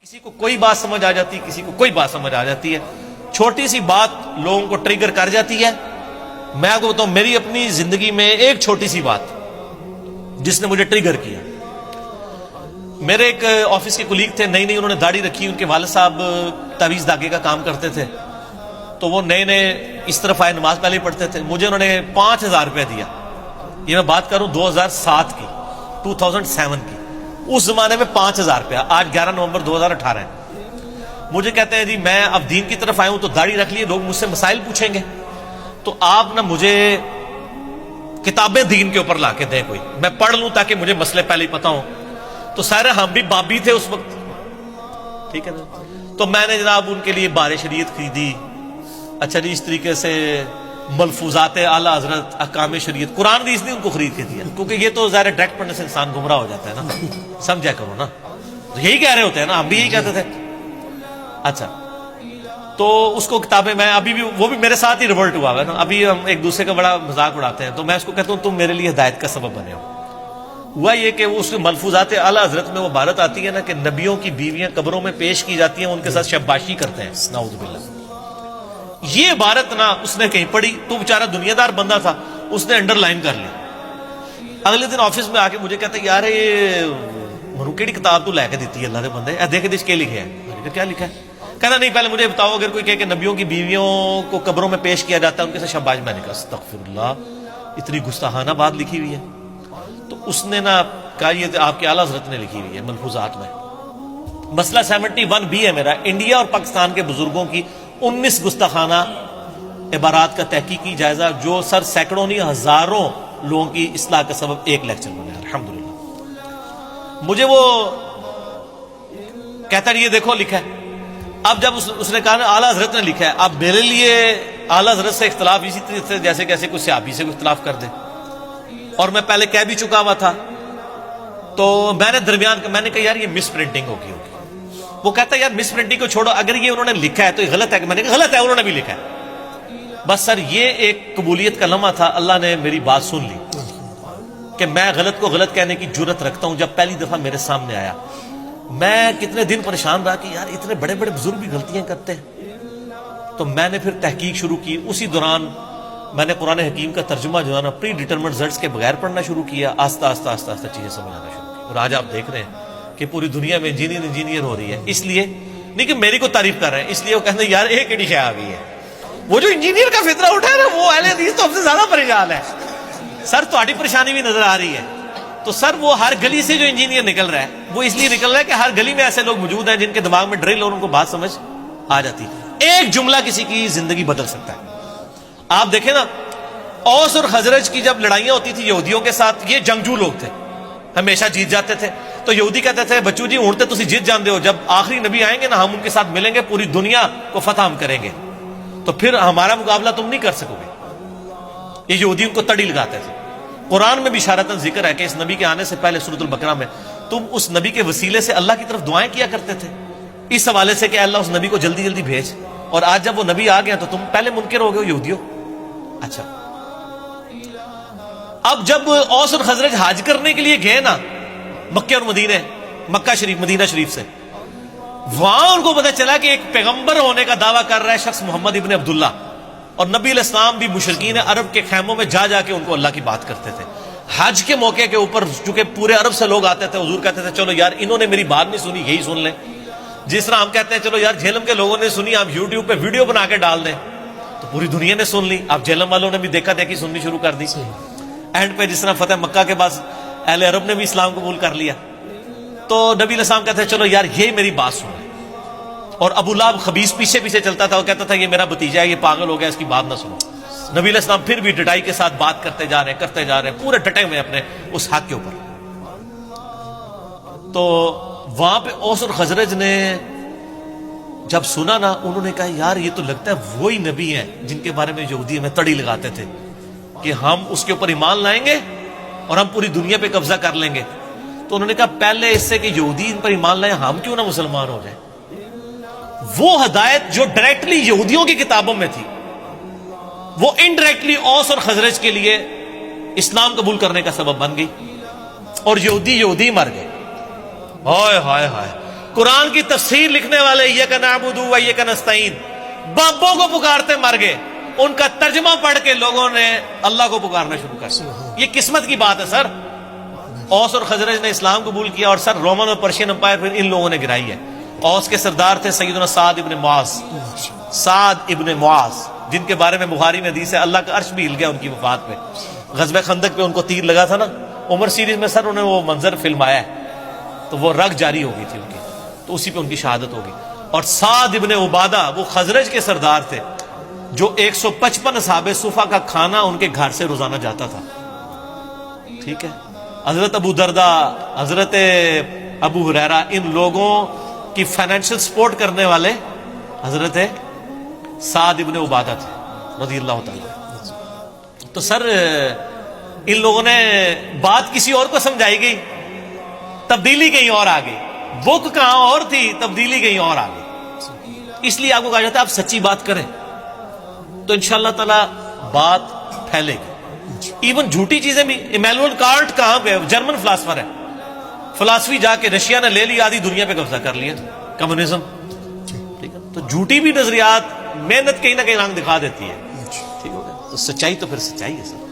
کسی کو کوئی بات سمجھ آ جاتی ہے، کسی کو کوئی بات سمجھ آ جاتی ہے، چھوٹی سی بات لوگوں کو ٹریگر کر جاتی ہے۔ میں آپ کو بتاؤں، میری اپنی زندگی میں ایک چھوٹی سی بات جس نے مجھے ٹریگر کیا، میرے ایک آفس کے کولیگ تھے، نئی انہوں نے داڑھی رکھی، ان کے والد صاحب تعویذ دھاگے کا کام کرتے تھے، تو وہ نئے اس طرف آئے، نماز پہلے ہی پڑھتے تھے، مجھے انہوں نے 5000 روپے دیا۔ یہ میں بات کروں 2007 کی، 2007 کی، اس زمانے میں 5000 روپیہ، آج 11 نومبر 2018 ہے۔ مجھے کہتے ہیں جی میں اب دین کی طرف آیا ہوں تو داڑھی رکھ لیے، لوگ مجھ سے مسائل پوچھیں گے، تو آپ نہ مجھے کتابیں دین کے اوپر لا کے دیں، کوئی میں پڑھ لوں تاکہ مجھے مسئلے پہلے ہی پتا ہوں۔ تو سارے ہم بھی بابی تھے اس وقت، ٹھیک ہے نا، تو میں نے جناب ان کے لیے بار شریعت خریدی، اچھا جی اس طریقے سے ملفوظات اعلیٰ حضرت، احکام شریعت، قرآن بھی اس نے ان کو خرید کے دیا، کیونکہ یہ تو ظاہر ڈائریکٹ پڑھنے سے انسان گمراہ ہو جاتا ہے نا، سمجھا کرو نا، تو یہی کہہ رہے ہوتے ہیں نا، ہم بھی یہی کہتے تھے۔ اچھا تو اس کو کتابیں، میں ابھی بھی، وہ بھی میرے ساتھ ہی ریورٹ ہوا ہے نا، ابھی ہم ایک دوسرے کا بڑا مذاق اڑاتے ہیں، تو میں اس کو کہتا ہوں تم میرے لیے ہدایت کا سبب بنے ہو۔ ہوا یہ کہ اس ملفوظات اعلیٰ حضرت میں وہ عبارت آتی ہے نا کہ نبیوں کی بیویاں قبروں میں پیش کی جاتی ہیں، ان کے ساتھ شباشی کرتے ہیں، نعوذ باللہ۔ یہ عبارت نا اس نے کہیں پڑھی، تو بیچارہ دنیا دار بندہ تھا، اس نے انڈر لائن کر لی۔ اگلے دن آفس میں آ کے مجھے کہتا ہے یار یہ منو کیڑی کتاب تو لے کے دیتی ہے اللہ کے بندے، دیکھ دس کے لکھے ہے؟ میں نے کہا کیا لکھا ہے؟ کہنا نہیں پہلے مجھے بتاؤ، اگر کوئی کہے کہ نبیوں کی بیویوں کو قبروں میں پیش کیا جاتا ہے ان کے ساتھ شباش، میں نے کہا استغفر اللہ، اتنی گستاخانہ بات لکھی ہوئی ہے؟ تو اس نے نا کہا یہ آپ کے اعلیٰ حضرت نے لکھی ہوئی ہے ملفوظات میں۔ مسئلہ 71B ہے میرا، انڈیا اور پاکستان کے بزرگوں کی 19 گستاخانہ عبارات کا تحقیقی جائزہ، جو سر سینکڑوں نہیں ہزاروں لوگوں کی اصلاح کا سبب ایک لیکچر بنا، الحمدللہ۔ مجھے وہ کہتا ہے یہ دیکھو لکھا ہے۔ اب جب اس نے کہا نا اعلیٰ حضرت نے لکھا ہے، اب میرے لیے اعلیٰ حضرت سے اختلاف اسی طریقے سے جیسے کیسے کوئی صحابی سے کوئی اختلاف کر دے، اور میں پہلے کہہ بھی چکا ہوا تھا، تو میں نے درمیان میں نے کہا یار یہ مس پرنٹنگ ہوگی۔ وہ کہتا ہے یار مس پرنٹنگ کو چھوڑو، اگر یہ انہوں نے لکھا ہے تو یہ غلط ہے، کہ میں نے کہا غلط ہے، انہوں نے بھی لکھا ہے۔ بس سر یہ ایک قبولیت کا لمحہ تھا، اللہ نے میری بات سن لی کہ میں غلط کو غلط کہنے کی جرت رکھتا ہوں۔ جب پہلی دفعہ میرے سامنے آیا، میں کتنے دن پریشان رہا کہ یار اتنے بڑے بڑے بزرگ بھی غلطیاں کرتے ہیں، تو میں نے پھر تحقیق شروع کی۔ اسی دوران میں نے قرآن حکیم کا ترجمہ جو ہے نا پری ڈیٹرمنٹ ریزلٹس کے بغیر پڑھنا شروع کیا، آہستہ آہستہ آہستہ آہستہ چیزیں سمجھ آنا شروع کی، اور آج آپ دیکھ رہے ہیں کہ پوری دنیا میں انجینئر ہو رہی ہے۔ اس لیے نہیں کہ میری کو تعریف کر رہے ہیں، اس لیے وہ کہتے ہیں یار ایک ایڈی شے آ گئی ہے۔ وہ جو انجینئر کا فطرہ اٹھا ہے نا، وہ اہل حدیث تو ہم سے زیادہ پریشان ہے۔ سر تہاڈی پریشانی بھی نظر آ رہی ہے، تو سر وہ ہر گلی سے جو انجینئر نکل رہا ہے، وہ اس لیے نکل رہا ہے کہ ہر گلی میں ایسے لوگ موجود ہیں جن کے دماغ میں ڈرل اور ان کو بات سمجھ آ جاتی ہے۔ ایک جملہ کسی کی زندگی بدل سکتا ہے۔ آپ دیکھیں نا، اوس اور خزرج کی جب لڑائیاں ہوتی تھی یہودیوں کے ساتھ، یہ جنگجو لوگ تھے، ہمیشہ جیت جاتے تھے، تو یہودی کہتے تھے بچو جی اونٹتے تسی جیت جاندے ہو، جب آخری نبی آئیں گے نا ہم ان کے ساتھ ملیں گے، پوری دنیا کو فتح ہم کریں گے، تو پھر ہمارا مقابلہ تم نہیں کر سکو گے۔ یہ یہودی ان کو تڑی لگاتے تھے۔ قرآن میں بھی اشارتاً ذکر ہے کہ اس نبی کے آنے سے پہلے سورۃ البقرہ میں تم اس نبی کے وسیلے سے اللہ کی طرف دعائیں کیا کرتے تھے، اس حوالے سے کہ اللہ اس نبی کو جلدی جلدی بھیج، اور آج جب وہ نبی آ گیا تو تم پہلے منکر ہو گئے یہودیوں۔ اچھا اب جب اوس اور خزرج حج کرنے کے لیے گئے نا مکہ اور مکہ شریف، مدینہ شریف سے، وہاں ان کو پتہ چلا کہ ایک پیغمبر ہونے کا دعویٰ کر رہا ہے شخص محمد ابن عبداللہ، اور نبی علیہ السلام بھی مشرکین عرب کے خیموں میں جا کے ان کو اللہ کی بات کرتے تھے۔ حج کے موقع کے اوپر چونکہ پورے عرب سے لوگ آتے تھے، حضور کہتے تھے چلو یار انہوں نے میری بات نہیں سنی، یہی سن لیں۔ جس طرح ہم کہتے ہیں چلو یار جہلم کے لوگوں نے سنی، آپ یوٹیوب پہ ویڈیو بنا کے ڈال دیں، تو پوری دنیا نے سن لی، آپ جہلم والوں نے بھی دیکھا دیکھی سننی شروع کر دی۔ اینڈ پہ جس طرح فتح مکہ کے بعد اہل عرب نے بھی اسلام قبول کر لیا، تو نبی علیہ السلام کہتے ہیں چلو یار یہ میری بات سنیں۔ اور ابو لہب خبیث پیچھے پیچھے چلتا تھا، وہ کہتا تھا یہ میرا بھتیجا ہے، یہ پاگل ہو گیا، اس کی بات نہ سنو۔ نبی علیہ السلام پھر بھی ڈٹائی کے ساتھ بات کرتے جا رہے ہیں، پورے ڈٹے ہوئے اپنے اس حق کے اوپر۔ تو وہاں پہ اوس اور خزرج نے جب سنا نا، انہوں نے کہا یار یہ تو لگتا ہے وہی نبی ہیں جن کے بارے میں یہودی ہمیں تڑی لگاتے تھے کہ ہم اس کے اوپر ایمان لائیں گے اور ہم پوری دنیا پہ قبضہ کر لیں گے۔ تو انہوں نے کہا پہلے اس سے کہ یہودی ان پر ایمان لائیں، ہم کیوں نہ مسلمان ہو جائیں۔ وہ ہدایت جو ڈائریکٹلی یہودیوں کی کتابوں میں تھی، وہ انڈائریکٹلی اوس اور خزرج کے لیے اسلام قبول کرنے کا سبب بن گئی، اور یہودی مر گئے۔ ہائے ہائے ہائے، قرآن کی تفسیر لکھنے والے ایاک نعبد و ایاک نستعین بابوں کو پکارتے مر گئے، ان کا ترجمہ پڑھ کے لوگوں نے اللہ کو پکارنا شروع کر دیا۔ یہ قسمت کی بات ہے سر۔ اوس اور خزرج نے اسلام قبول کیا اور سر رومن اور پرشین امپائر پھر ان لوگوں نے گرائی ہے۔ اوس کے سردار تھے سیدنا سعد ابن معاذ، سعد ابن معاذ، جن کے بارے میں بخاری میں حدیث ہے اللہ کا عرش بھی ہل گیا ان کی وفات پہ۔ غزوہ خندق پہ ان کو تیر لگا تھا نا، عمر سیریز میں سر انہوں نے وہ منظر فلمایا ہے، تو وہ رگ جاری ہو گئی تھی ان کی، تو اسی پہ ان کی شہادت ہوگی۔ اور سعد ابن عبادہ وہ خزرج کے سردار تھے جو 155 اصحاب صفا کا کھانا ان کے گھر سے روزانہ جاتا تھا، ٹھیک ہے۔ حضرت ابو دردہ، حضرت ابو ہریرہ، ان لوگوں کی فائنینشل سپورٹ کرنے والے حضرت سعد ابن عبادہ تھے رضی اللہ تعالیٰ۔ تو سر ان لوگوں نے بات کسی اور کو سمجھائی گئی، تبدیلی کہیں اور آ گئی، بک کہاں اور تھی، تبدیلی کہیں اور آ گئی۔ اس لیے آپ کو کہا جاتا ہے آپ سچی بات کریں تو انشاءاللہ تعالی بات پھیلے گی۔ ایون جھوٹی چیزیں بھی، ایمینوئل کانٹ کہاں پہ، جرمن فلاسفر ہے، فلاسفی جا کے رشیا نے لے لی، آدھی دنیا پہ قبضہ کر لیا، کمیونزم، ٹھیک ہے۔ تو جھوٹی بھی نظریات محنت کہیں نہ کہیں رنگ دکھا دیتی ہے، ٹھیک ہو گیا۔ تو سچائی تو پھر سچائی ہے سر۔